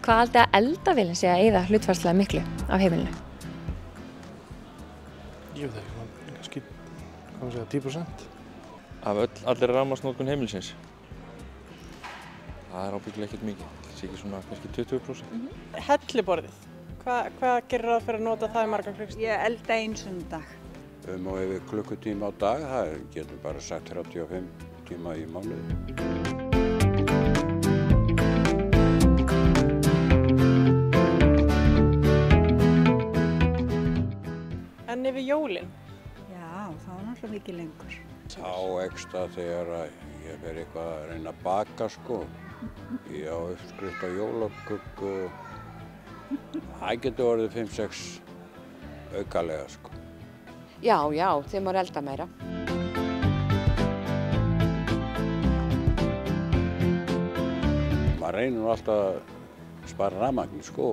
Hvað haldið að eldavélin sé að eyða hlutfallslega miklu af heimilinu? Jú, það er kannski, hvað maður segja, 10%. Af allir rafmagnsnotkun heimilisins? Það er ábyggilega ekkert mikið, það sé ekki svona kannski 20%. Helluborðið. Hvað gerir ráð fyrir að nota það í margar klukkustundir? Ég elda eins og dag. Og yfir klukkutíma á dag, það getur bara sagt 35 tíma í mánuði. En yfir jólin? Já, þá er náttúrulega mikið lengur. Þá eykst það þegar ég fer eitthvað að reyna að baka sko. Ég á uppskrift á jólaköku. Það getur orðið 5-6 aukalega sko. Já, þeir maður elda meira. Maður reynir alltaf að spara rafmagn sko.